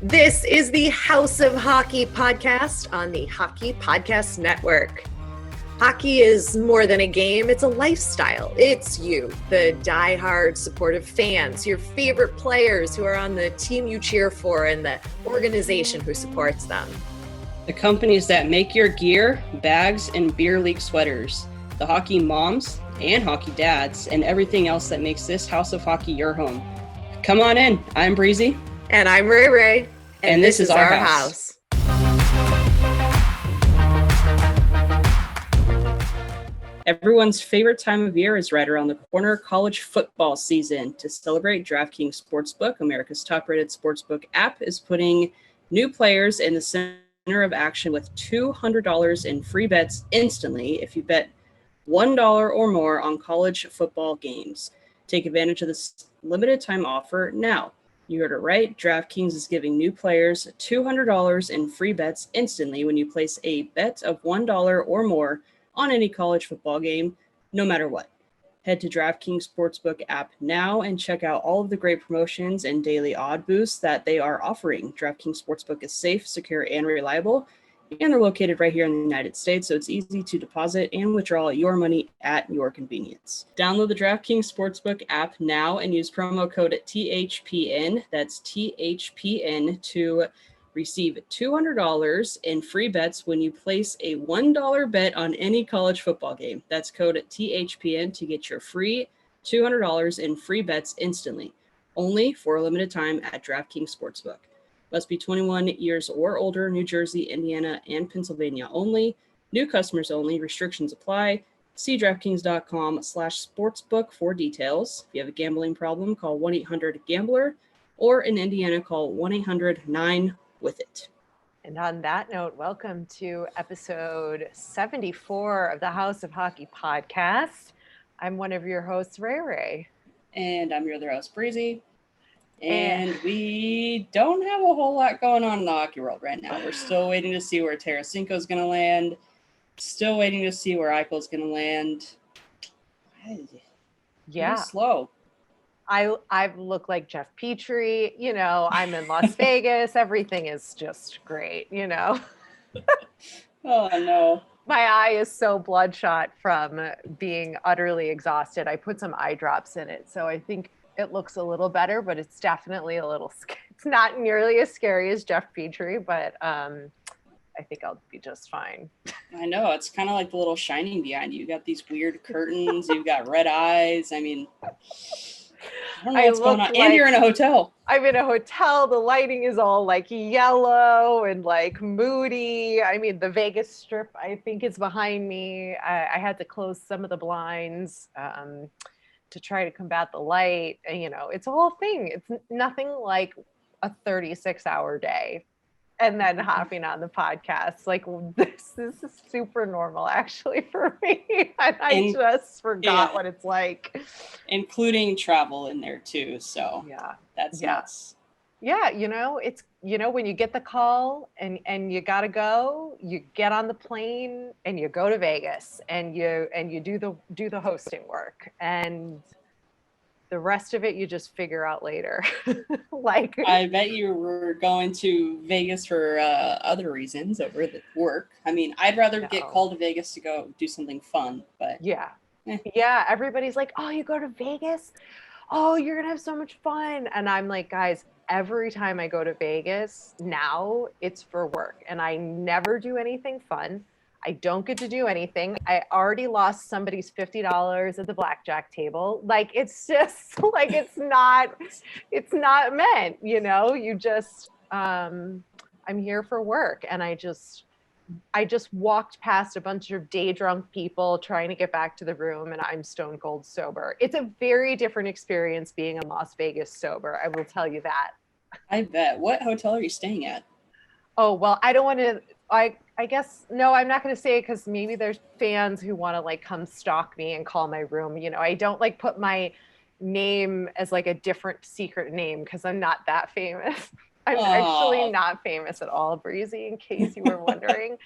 This is the House of Hockey podcast on the Hockey Podcast Network. Hockey is more than a game, it's a lifestyle. It's you, the diehard supportive fans, your favorite players who are on the team you cheer for, and the organization who supports them. The companies that make your gear, bags, and beer league sweaters. The hockey moms and hockey dads, and everything else that makes this House of Hockey your home. Come on in. I'm Breezy. And I'm Rae Rae. And this is our house. Everyone's favorite time of year is right around the corner, college football season. To celebrate, DraftKings Sportsbook, America's top-rated sportsbook app, is putting new players in the center of action with $200 in free bets instantly if you bet $1 or more on college football games. Take advantage of this limited time offer now. You heard it right. DraftKings is giving new players $200 in free bets instantly when you place a bet of $1 or more on any college football game, no matter what. Head to DraftKings Sportsbook app now and check out all of the great promotions and daily odd boosts that they are offering. DraftKings Sportsbook is safe, secure, and reliable, and they're located right here in the United States, so it's easy to deposit and withdraw your money at your convenience. Download the DraftKings Sportsbook app now and use promo code THPN, that's THPN, to receive $200 in free bets when you place a $1 bet on any college football game. That's code THPN to get your free $200 in free bets instantly, only for a limited time at DraftKings Sportsbook. Must be 21 years or older, New Jersey, Indiana, and Pennsylvania only. New customers only. Restrictions apply. See DraftKings.com/sportsbook for details. If you have a gambling problem, call 1-800-GAMBLER, or in Indiana, call 1-800-9-WITH-IT. And on that note, welcome to episode 74 of the House of Hockey podcast. I'm one of your hosts, Rae Rae. And I'm your other host, Breezy. And we don't have a whole lot going on in the hockey world right now. We're still waiting to see where Tarasenko's going to land. Still waiting to see where Eichel's going to land. Yeah. Slow. I look like Jeff Petrie. You know, I'm in Las Vegas. Everything is just great, you know. Oh, no. My eye is so bloodshot from being utterly exhausted. I put some eye drops in it, so I think it looks a little better, but it's definitely a little, it's not nearly as scary as Jeff Petrie, but I think I'll be just fine. I know. It's kind of like the little shining behind you. You got these weird curtains. You've got red eyes. I mean, I don't know what's going on. And you're in a hotel. I'm in a hotel. The lighting is all like yellow and like moody. I mean, the Vegas Strip, I think, is behind me. I had to close some of the blinds to try to combat the light. And, you know, it's a whole thing. It's nothing like a 36-hour day and then hopping on the podcast. Like, this is super normal, actually, for me. And I just forgot what it's like. Including travel in there, too. So, yeah, that's nuts. Yeah, you know, it's, you know, when you get the call and you got to go, you get on the plane and you go to Vegas and you do the hosting work, and the rest of it you just figure out later. Like, I bet you were going to Vegas for other reasons over the work. I mean, I'd rather get called to Vegas to go do something fun, but yeah, everybody's like, "Oh, you go to Vegas? Oh, you're gonna have so much fun." And I'm like, guys, every time I go to Vegas now, it's for work, and I never do anything fun. I don't get to do anything. I already lost somebody's $50 at the blackjack table. Like, it's just like, it's not meant, you know. You just I'm here for work, and I just walked past a bunch of day drunk people trying to get back to the room, and I'm stone cold sober. It's a very different experience being in Las Vegas sober, I will tell you that. I bet. What hotel are you staying at? Oh, well, I don't want to, I guess, no, I'm not going to say it because maybe there's fans who want to like come stalk me and call my room. You know, I don't like put my name as like a different secret name because I'm not that famous. I'm actually not famous at all, Breezy, in case you were wondering,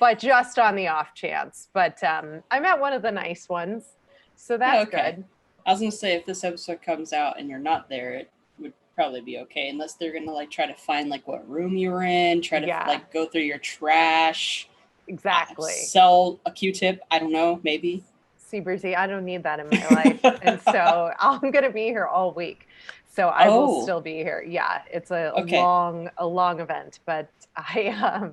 but just on the off chance. But I'm at one of the nice ones, so that's good. I was going to say, if this episode comes out and you're not there, it would probably be okay, unless they're gonna like try to find like what room you were in, try to Yeah. like go through your trash, Exactly. sell a Q-tip. I don't know, maybe. See, Breezy, I don't need that in my life. And so I'm going to be here all week. So I will Oh, still be here. Yeah, it's a okay. long event, but I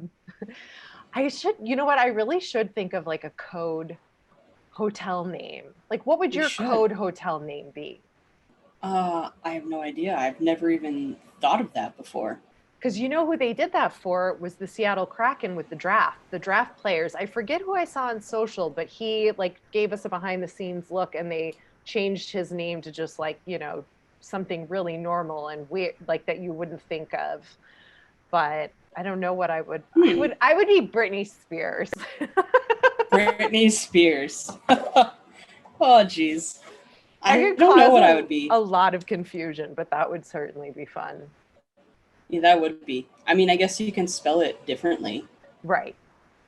should, you know what? I really should think of like a code hotel name. Like what would You your should. code hotel name be? I have no idea. I've never even thought of that before. Because you know who they did that for was the Seattle Kraken with the draft players. I forget who I saw on social, but he like gave us a behind the scenes look and they changed his name to just like, something really normal and weird, like that you wouldn't think of. But I don't know what I would Hmm. I would be Britney Spears. Britney Spears. Oh, geez. That I could don't know cause what I would be. a lot of confusion, but that would certainly be fun. Yeah, that would be. I mean, I guess you can spell it differently. Right.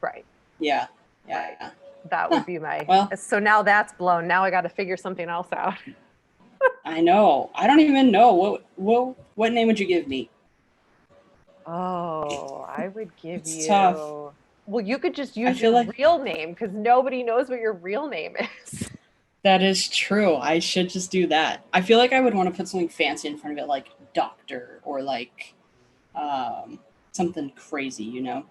Right. Yeah. Right. Yeah. That Huh. would be my Well, so now that's blown. Now I got to figure something else out. I know. I don't even know what name would you give me? Oh, I would give It's tough. you. Well, you could just I use feel your like real name because nobody knows what your real name is. that is true. I should just do that. I feel like I would want to put something fancy in front of it, like doctor or like um, something crazy, you know?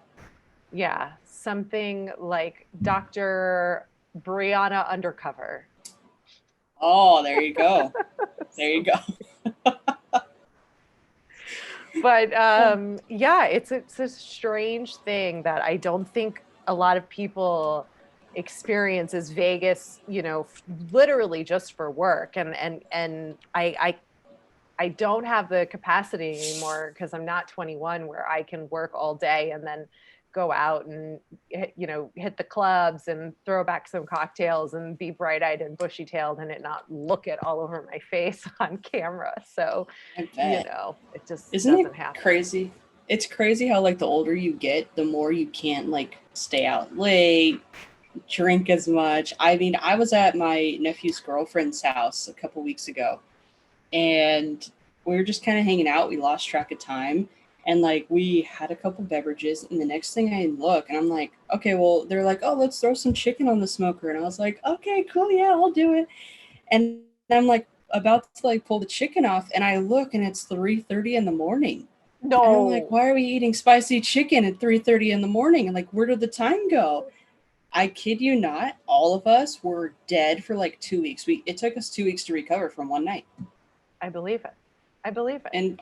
Yeah, something like Dr. Brianna Undercover. Oh, there you go. There you go. But yeah, it's a strange thing that I don't think a lot of people experience as Vegas, literally just for work. And I don't have the capacity anymore because I'm not 21 where I can work all day and then go out and hit the clubs and throw back some cocktails and be bright-eyed and bushy-tailed and it not look it all over my face on camera. So, I bet. it just Isn't it doesn't happen. crazy? It's crazy how like the older you get, the more you can't like stay out late, drink as much. I mean, I was at my nephew's girlfriend's house a couple weeks ago and we were just kind of hanging out. We lost track of time and like we had a couple beverages and the next thing I look and I'm like, okay, well, they're like, oh, let's throw some chicken on the smoker. And I was like, okay, cool, yeah, I'll do it. And I'm like about to like pull the chicken off and I look and it's 3:30 in the morning. And I'm like, No, why are we eating spicy chicken at 3:30 in the morning? And like, where did the time go? I kid you not, all of us were dead for like 2 weeks. It took us 2 weeks to recover from one night. I believe it. I believe it. And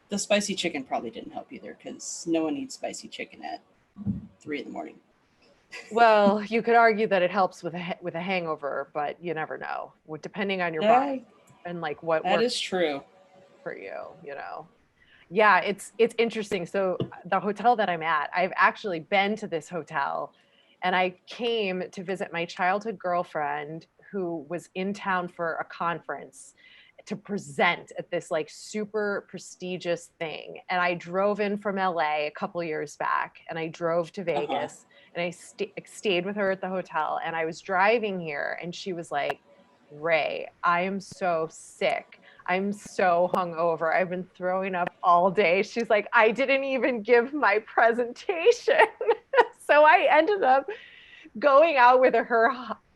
the spicy chicken probably didn't help either because no one eats spicy chicken at 3 in the morning. Well, you could argue that it helps with a hangover, but you never know. Depending on your That body and like what that works is true. for you. Yeah, it's interesting. So the hotel that I'm at, I've actually been to this hotel and I came to visit my childhood girlfriend who was in town for a conference to present at this like super prestigious thing. And I drove in from LA a couple years back and I drove to Uh huh. Vegas and I stayed with her at the hotel and I was driving here and she was like, "Ray, I am so sick. I'm so hungover. I've been throwing up all day." She's like, "I didn't even give my presentation." So I ended up going out with her.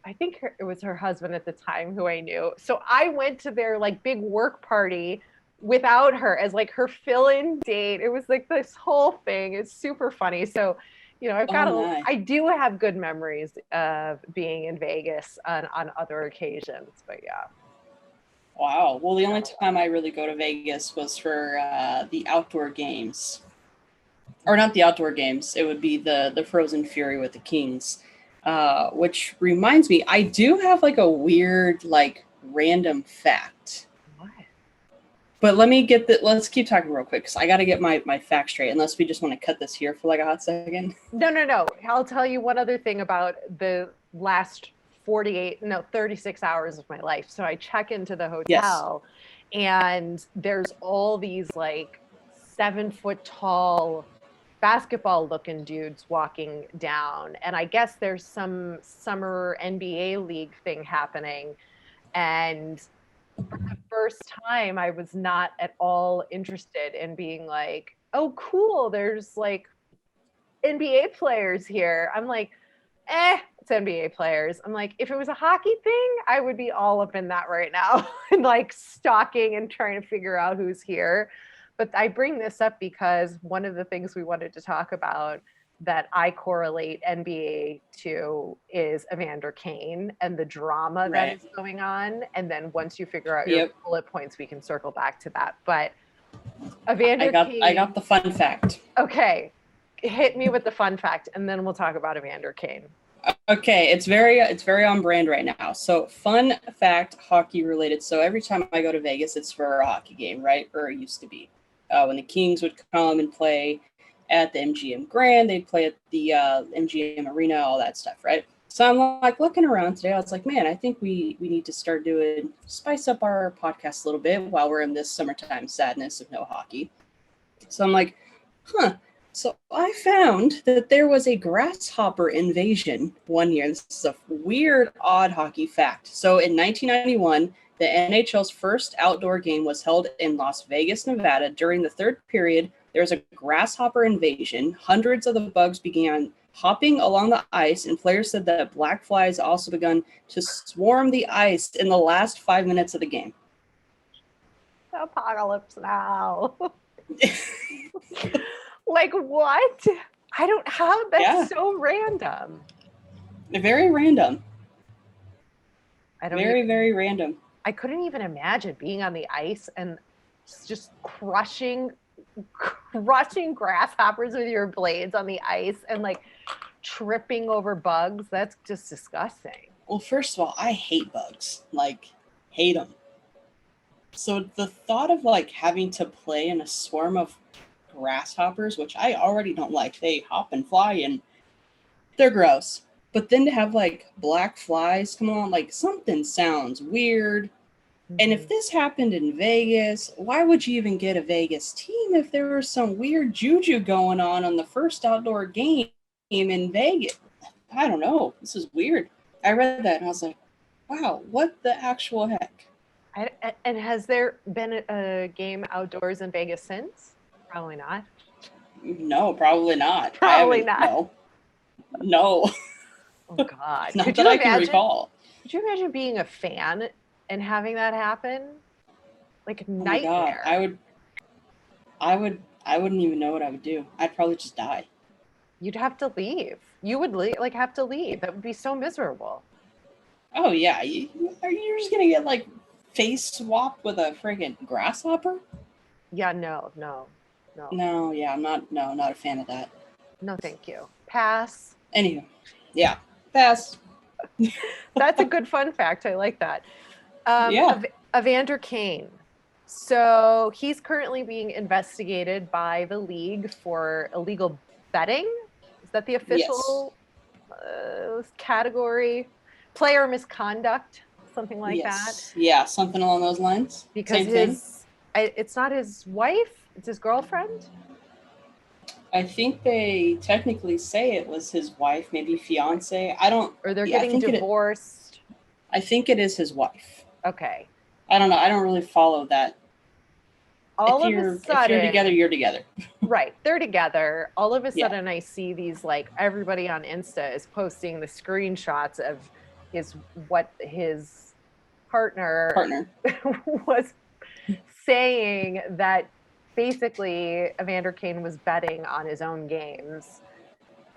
I think it was her husband at the time who I knew. So I went to their like big work party without her as like her fill-in date. It was like this whole thing. It's super funny. So, Oh my. I do have good memories of being in Vegas on other occasions. But yeah, Wow. Well, the only got a time I really go to Vegas was for the outdoor games, or not the outdoor games. It would be the Frozen Fury with the Kings. Which reminds me, I do have like a weird, like random fact. lot. But let me get the. Let's keep talking real quick because I got to get my facts straight. Unless we just want to cut this here for like a hot second. No, no, no. I'll tell you one other thing about the last 48, no, 36 hours of my life. So I check into the Yes. hotel and there's all these like 7 foot tall basketball looking dudes walking down. And I guess there's some summer NBA league thing happening. And first time I was not at all interested in being like, oh, cool, there's like NBA players here. I'm like, it's NBA players. I'm like, if it was a hockey thing, I would be all up in that right now and like stalking and trying to figure out who's here. But I bring this up because one of the things we wanted to talk about that I correlate NBA to is Evander Kane and the drama that is going on. And then once you figure out your bullet points, we can circle back to that. But Evander Kane. I got the fun fact. Okay. Hit me with the fun fact, and then we'll talk about Evander Kane. Okay, it's very on brand right now. So fun fact, hockey related. So every time I go to Vegas, it's for a hockey game, right? Or it used to be. When the Kings would come and play at the MGM Grand, they'd play at the MGM Arena, all that stuff, right? So I'm like looking around today. I was like, man, I think we need to start spice up our podcast a little bit while we're in this summertime sadness of no hockey. So I'm like, So I found that there was a grasshopper invasion one year. This is a weird, odd hockey fact. So in 1991, the NHL's first outdoor game was held in Las Vegas, Nevada. During the third period, there was a grasshopper invasion. Hundreds of the bugs began hopping along the ice, and players said that black flies also begun to swarm the ice in the last 5 minutes of the game. Apocalypse now. Like what? I don't have that's so random. Very random. Very random. I couldn't even imagine being on the ice and just crushing grasshoppers with your blades on the ice and like tripping over bugs. That's just disgusting. Well, first of all, I hate bugs. Like, hate them. So the thought of like having to play in a swarm of grasshoppers, which I already don't like, they hop and fly and they're gross. But then to have like black flies come on, like something sounds weird. Mm-hmm. And if this happened in Vegas, why would you even get a Vegas team if there was some weird juju going on the first outdoor game in Vegas? I don't know. This is weird. I read that and I was like, wow, what the actual heck? And has there been a game outdoors in Vegas since? Probably not. No, probably not. Probably not. No. Oh God. Not that I can recall. Could you imagine being a fan and having that happen? Like nightmare. Oh my God. I wouldn't even know what I would do. I'd probably just die. You'd have to leave. You would have to leave. That would be so miserable. Oh yeah. You're just gonna get like face swapped with a friggin' grasshopper? Yeah, no. No, yeah, I'm not a fan of that. No, thank you. Pass. Anywho, yeah, pass. That's a good fun fact. I like that. Evander Kane. So he's currently being investigated by the league for illegal betting. Is that the official category? Player misconduct, something like that. Yeah, something along those lines. Because it's not his wife. It's his girlfriend? I think they technically say it was his wife, maybe fiance. Or they're getting divorced. I think it is his wife. Okay. I don't know. I don't really follow that. All of a sudden, if you're together, you're together. Right. They're together. All of a sudden, I see these, like, everybody on Insta is posting the screenshots of his partner was saying that basically Evander Kane was betting on his own games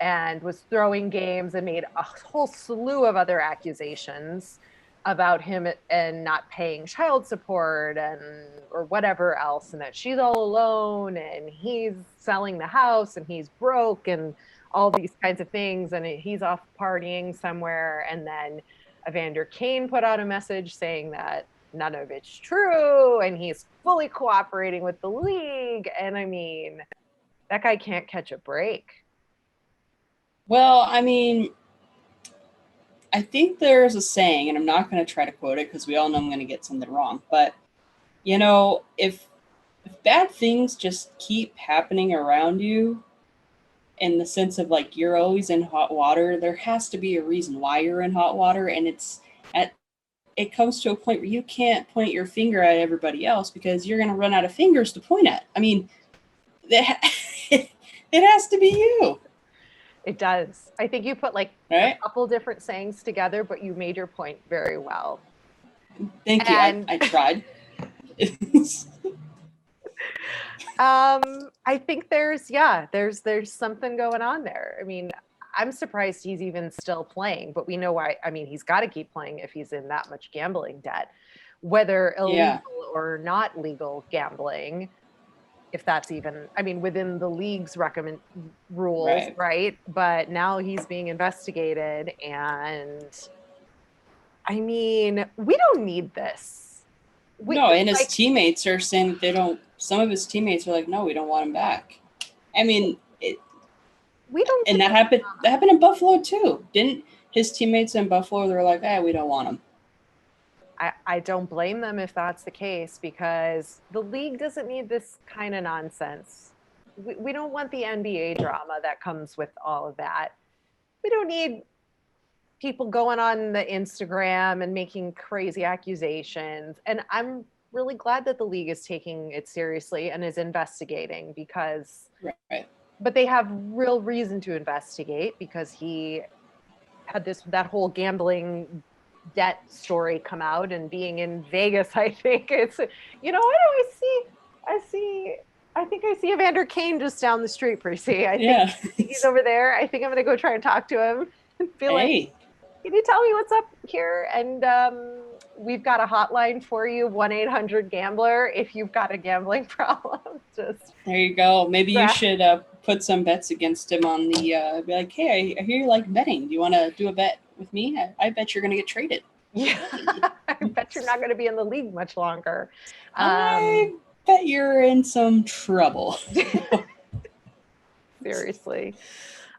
and was throwing games and made a whole slew of other accusations about him and not paying child support or whatever else, and that she's all alone and he's selling the house and he's broke and all these kinds of things, and he's off partying somewhere. And then Evander Kane put out a message saying that none of it's true and he's fully cooperating with the league. And I mean, that guy can't catch a break. Well, I mean, I think there's a saying, and I'm not going to try to quote it because we all know I'm going to get something wrong, but you know, if bad things just keep happening around you, in the sense of like you're always in hot water, there has to be a reason why you're in hot water. And it's it comes to a point where you can't point your finger at everybody else because you're going to run out of fingers to point at. I mean, it has to be you. It does. I think you put like right? a couple different sayings together, but you made your point very well. Thank you. I tried. I think there's something going on there. I mean, I'm surprised he's even still playing, but we know why. I mean, he's got to keep playing if he's in that much gambling debt, whether illegal or not legal gambling. If that's even, I mean, within the league's recommend rules, right? But now he's being investigated, and I mean, we don't need this. And his teammates are saying that they don't. Some of his teammates are like, "No, we don't want him back." I mean, we don't. And that happened. That happened in Buffalo too. Didn't his teammates in Buffalo? They're like, "We don't want him." I don't blame them if that's the case, because the league doesn't need this kind of nonsense. We don't want the NBA drama that comes with all of that. We don't need people going on the Instagram and making crazy accusations. And I'm really glad that the league is taking it seriously and is investigating, because but they have real reason to investigate, because he had that whole gambling debt story come out, and being in Vegas, I think it's, what do I think I see Evander Kane just down the street, Breezy. I think he's over there. I think I'm going to go try and talk to him and feel like, can you tell me what's up here? And we've got a hotline for you, 1-800-GAMBLER, if you've got a gambling problem. Just there you go. Maybe you should put some bets against him on the, be like, hey, I hear you like betting. Do you want to do a bet with me? I bet you're going to get traded. Yeah, I bet you're not going to be in the league much longer. I bet you're in some trouble. Seriously.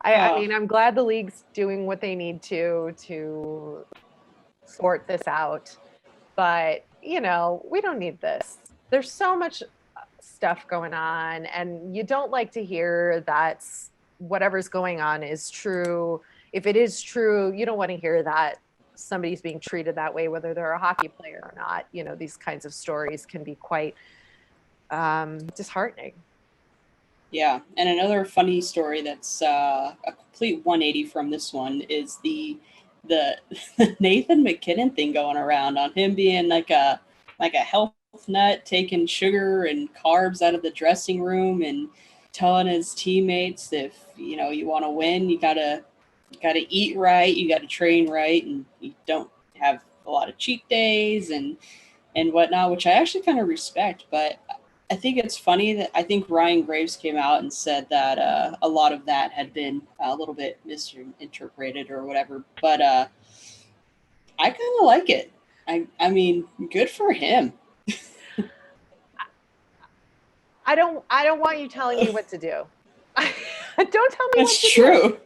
I mean, I'm glad the league's doing what they need to sort this out. But, we don't need this. There's so much stuff going on, and you don't like to hear that whatever's going on is true. If it is true, you don't want to hear that somebody's being treated that way, whether they're a hockey player or not. These kinds of stories can be quite disheartening. Yeah, and another funny story that's a complete 180 from this one is the Nathan MacKinnon thing going around on him being like a health nut, taking sugar and carbs out of the dressing room and telling his teammates, if you want to win, you gotta eat right, you gotta train right, and you don't have a lot of cheat days and whatnot, which I actually kind of respect. But I think it's funny that I think Ryan Graves came out and said that a lot of that had been a little bit misinterpreted or whatever. But I kind of like it. I mean, good for him. I don't want you telling me what to do. Don't tell me what to do.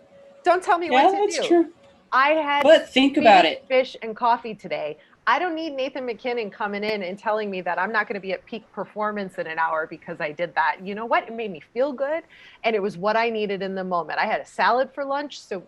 Don't tell me what to do. Yeah, that's true. I had but think about it. Fish and coffee today. I don't need Nathan MacKinnon coming in and telling me that I'm not going to be at peak performance in an hour because I did that. You know what? It made me feel good, and it was what I needed in the moment. I had a salad for lunch, so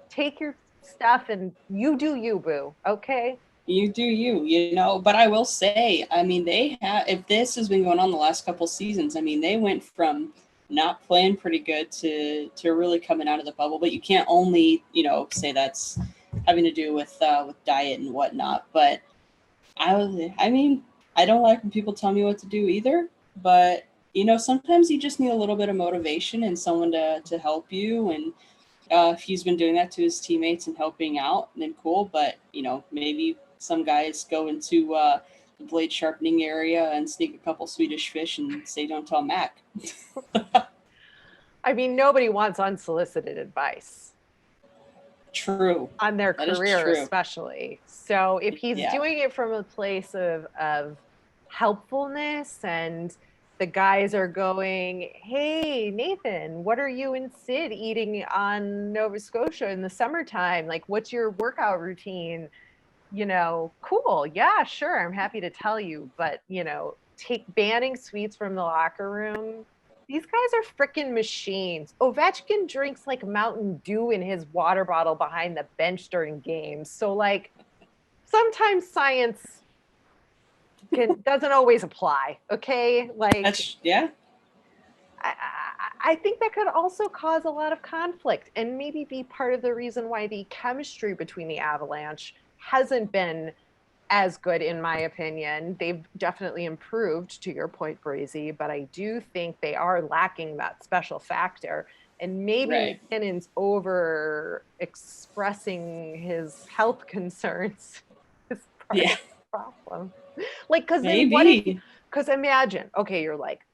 take your stuff and you do you, boo. Okay? You do you, But I will say, I mean, if this has been going on the last couple seasons, I mean, they went from not playing pretty good to really coming out of the bubble. But you can't only, say that's having to do with diet and whatnot. But I mean, I don't like when people tell me what to do either. But sometimes you just need a little bit of motivation and someone to help you. And if he's been doing that to his teammates and helping out, then cool. But maybe some guys go into the blade sharpening area and sneak a couple Swedish fish and say, "Don't tell Mac." I mean, nobody wants unsolicited advice. True. On their career, especially. So if he's doing it from a place of helpfulness, and the guys are going, hey, Nathan, what are you and Sid eating on Nova Scotia in the summertime? Like, what's your workout routine? Cool. Yeah, sure. I'm happy to tell you. But, banning sweets from the locker room. These guys are freaking machines. Ovechkin drinks like Mountain Dew in his water bottle behind the bench during games. So, like, sometimes science doesn't always apply. Okay, like yeah. I think that could also cause a lot of conflict and maybe be part of the reason why the chemistry between the Avalanche hasn't been as good, in my opinion. They've definitely improved, to your point, Breezy, but I do think they are lacking that special factor. And maybe Right. McKinnon's over expressing his health concerns is part of Yeah. the problem. Like, because then what if you, Maybe. because imagine, okay, you're like,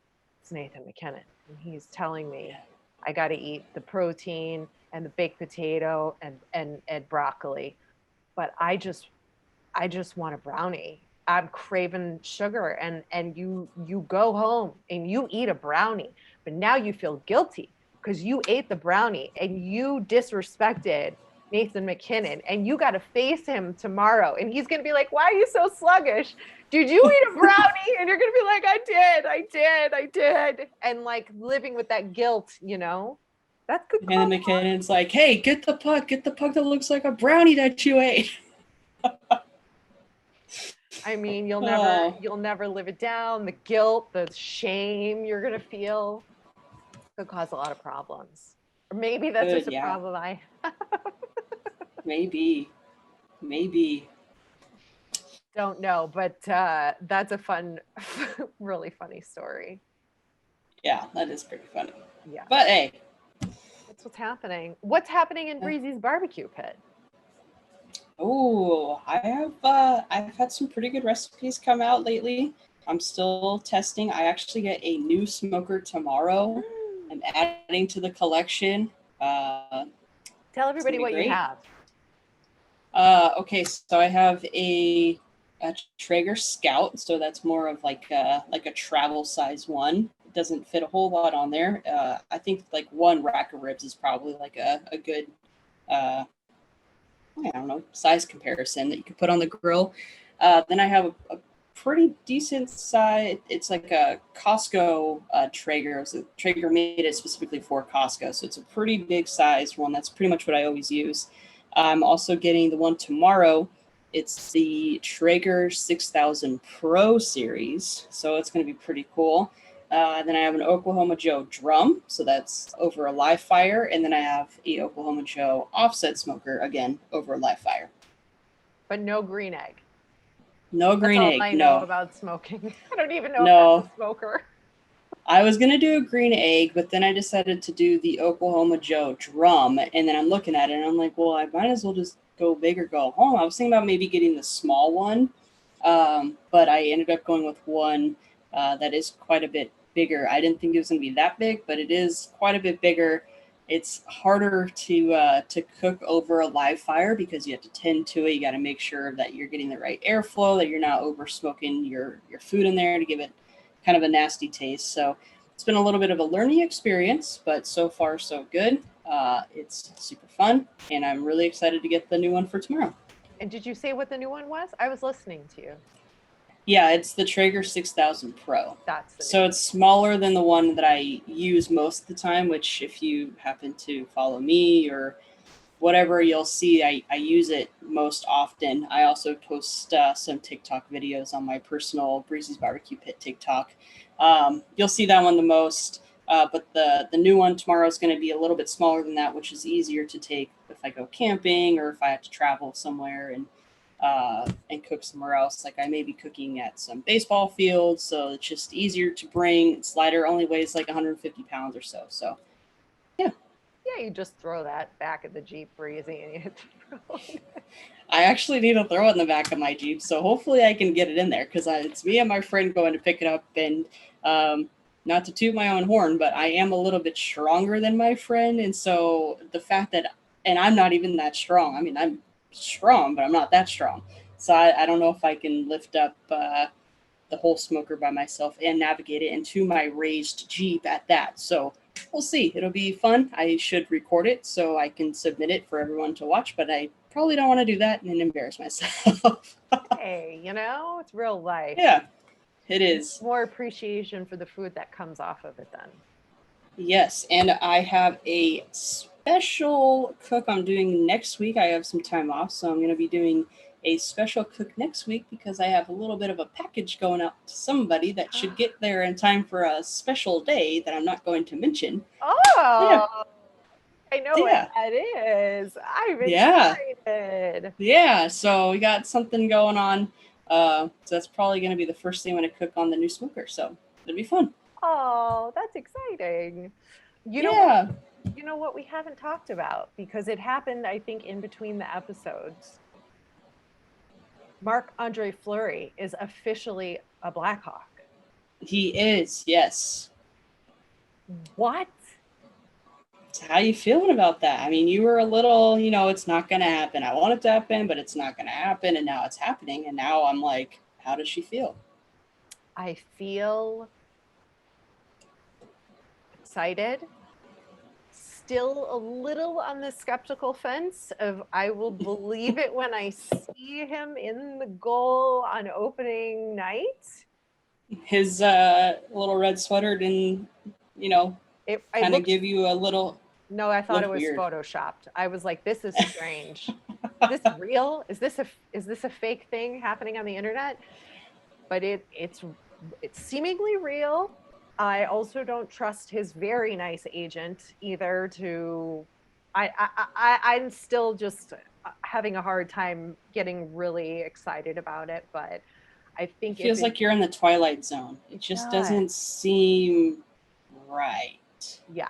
it's Nathan MacKinnon, and he's telling me Yeah. I got to eat the protein and the baked potato and broccoli, but I just want a brownie. I'm craving sugar, and you go home and you eat a brownie, but now you feel guilty because you ate the brownie and you disrespected Nathan MacKinnon, and you got to face him tomorrow, and he's gonna be like, "Why are you so sluggish? Did you eat a brownie?" And you're gonna be like, I did," and like living with that guilt, you know, that could And then cause. McKinnon's like, hey, get the puck that looks like a brownie that you ate. I mean, Oh, you'll never live it down. The guilt, the shame you're gonna feel could cause a lot of problems. Or maybe that's just good. a Yeah. problem I Maybe. Maybe. don't know, but that's a fun, really funny story. Yeah, that is pretty funny. Yeah, But hey, that's what's happening. What's happening in Breezy's barbecue pit? oh, I've had some pretty good recipes come out lately. I'm still testing. I actually get a new smoker tomorrow. I'm adding to the collection. Tell It's gonna everybody be what you great. have. Okay, so I have a Traeger Scout, so that's more of like a travel size one. It doesn't fit a whole lot on there. I think like one rack of ribs is probably like a good uh, I don't know, size comparison that you could put on the grill. Then I have a pretty decent size. It's like a Costco Traeger. So Traeger made it specifically for Costco, so it's a pretty big sized one. That's pretty much what I always use. I'm also getting the one tomorrow. It's the Traeger 6000 Pro series, so it's going to be pretty cool. Then I have an Oklahoma Joe drum, so that's over a live fire, and then I have a Oklahoma Joe offset smoker, again over a live fire. But no green egg. No That's green all egg, I know no, about smoking. I don't even know if that's no. a smoker. I was gonna do a green egg, but then I decided to do the Oklahoma Joe drum, and then I'm looking at it and I'm like, well, I might as well just go big or go home. I was thinking about maybe getting the small one, but I ended up going with one that is quite a bit bigger. I didn't think it was gonna be that big, but it is quite a bit bigger. It's harder to cook over a live fire because you have to tend to it. You got to make sure that you're getting the right airflow, that you're not over smoking your food in there to give it kind of a nasty taste. So it's been a little bit of a learning experience, but so far so good. It's super fun, and I'm really excited to get the new one for tomorrow. And did you say what the new one was? I was listening to you. Yeah, it's the Traeger 6000 Pro. That's the new So one. it's smaller than the one that I use most of the time, which if you happen to follow me or whatever, you'll see I use it most often. I also post some TikTok videos on my personal Breezy's Barbecue Pit TikTok. You'll see that one the most, but the new one tomorrow is going to be a little bit smaller than that, which is easier to take if I go camping or if I have to travel somewhere and cook somewhere else. Like I may be cooking at some baseball fields, so it's just easier to bring. It's lighter, only weighs like 150 pounds or so. So yeah. Yeah, you just throw that back at the Jeep Breezy and you hit the road. I actually need to throw it in the back of my Jeep, so hopefully I can get it in there because it's me and my friend going to pick it up. And not to toot my own horn, but I am a little bit stronger than my friend, and so the fact that, and I'm not even that strong. I mean, I'm strong, but I'm not that strong. So I don't know if I can lift up the whole smoker by myself and navigate it into my raised Jeep at that. So we'll see. It'll be fun. I should record it so I can submit it for everyone to watch, but I probably don't want to do that and embarrass myself. Hey, you know, it's real life. Yeah, it is. More appreciation for the food that comes off of it then. Yes, and I have a special cook I'm doing next week. I have some time off, so I'm going to be doing a special cook next week because I have a little bit of a package going out to somebody that should get there in time for a special day that I'm not going to mention. Yeah. Oh, I know what Yeah. that is. I'm Yeah. excited. Yeah. So we got something going on. So that's probably going to be the first thing I'm going to cook on the new smoker. So it'll be fun. Oh, that's exciting. You know what? Yeah. You know what we haven't talked about because it happened, I think, in between the episodes. Marc-Andre Fleury is officially a Blackhawk. He is. Yes. What? How you feeling about that? I mean, you were a little, it's not going to happen. I want it to happen, but it's not going to happen. And now it's happening. And now I'm like, how does she feel? I feel excited, still a little on the skeptical fence of I will believe it when I see him in the goal on opening night. His little red sweater didn't, kind of give you a little. No, I thought it was weird. Photoshopped. I was like, this is strange. Is this real? Is this a fake thing happening on the internet? But it's seemingly real. I also don't trust his very nice agent either to I'm still just having a hard time getting really excited about it, but I think it feels like you're in the Twilight Zone. It just doesn't seem right. Yeah.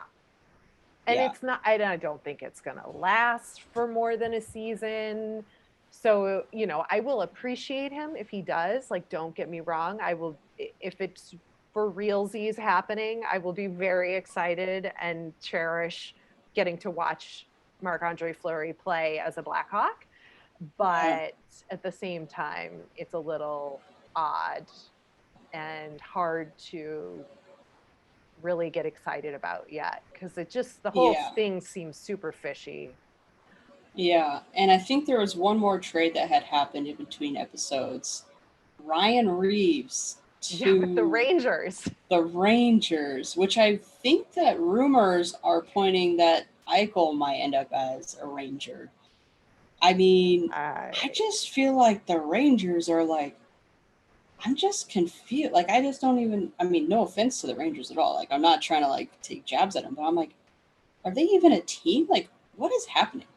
And it's not, I don't think it's going to last for more than a season. So, I will appreciate him if he does. Like, don't get me wrong. I will, if it's for realsies happening, I will be very excited and cherish getting to watch Marc-Andre Fleury play as a Blackhawk. But at the same time, it's a little odd and hard to really get excited about yet because the whole thing seems super fishy. Yeah, and I think there was one more trade that had happened in between episodes. Ryan Reeves to the Rangers. The Rangers, which I think that rumors are pointing that Eichel might end up as a Ranger. I mean, I just feel like the Rangers are like, I'm just confused. Like, I just don't even, no offense to the Rangers at all. Like, I'm not trying to, like, take jabs at them, but I'm like, are they even a team? Like, what is happening?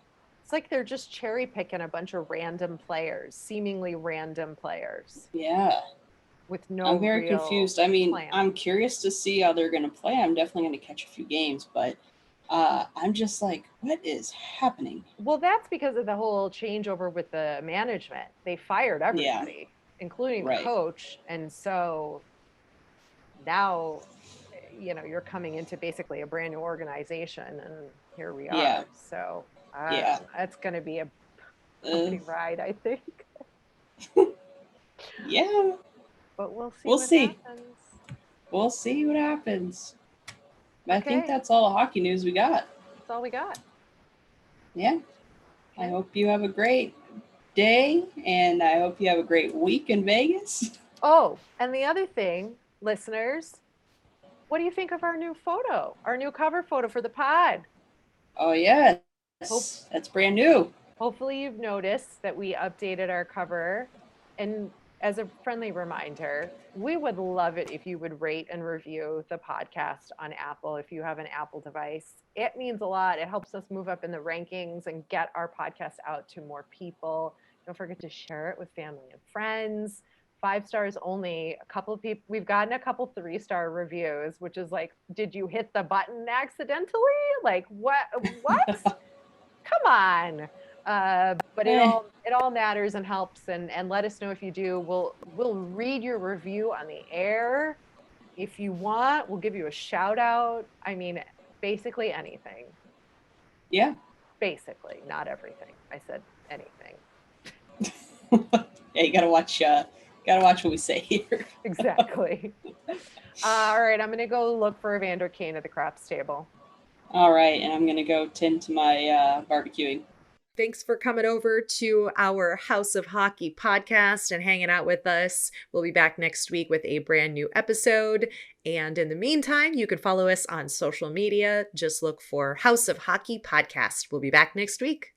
It's like they're just cherry picking a bunch of random players, seemingly random players. Yeah. With no I'm very confused. I mean, plan. I'm curious to see how they're going to play. I'm definitely going to catch a few games, but I'm just like, what is happening? Well, that's because of the whole changeover with the management. They fired everybody, including the coach. And so now, you're coming into basically a brand new organization, and here we are. Yeah. So that's going to be a bumpy ride, I think. Yeah. But we'll see. Happens. We'll see what happens. I think that's all the hockey news we got. That's all we got. Yeah. I hope you have a great day, and I hope you have a great week in Vegas. Oh, and the other thing, listeners, what do you think of our new photo, our new cover photo for the pod? Oh, yes. That's brand new. Hopefully you've noticed that we updated our cover. And as a friendly reminder, we would love it if you would rate and review the podcast on Apple if you have an Apple device. It means a lot. It helps us move up in the rankings and get our podcast out to more people. Don't forget to share it with family and friends. 5 stars only. A couple of people, we've gotten a couple 3-star reviews, which is like, did you hit the button accidentally? Like, what? Come on. But it all matters and helps, and let us know if you do. We'll read your review on the air. If you want, we'll give you a shout out. I mean, basically anything. Yeah. Basically, not everything. I said anything. Yeah, you gotta watch what we say here. Exactly. All right, I'm gonna go look for Evander Kane at the craps table. All right, and I'm gonna go tend to my barbecuing. Thanks for coming over to our House of Hockey podcast and hanging out with us. We'll be back next week with a brand new episode. And in the meantime, you can follow us on social media. Just look for House of Hockey podcast. We'll be back next week.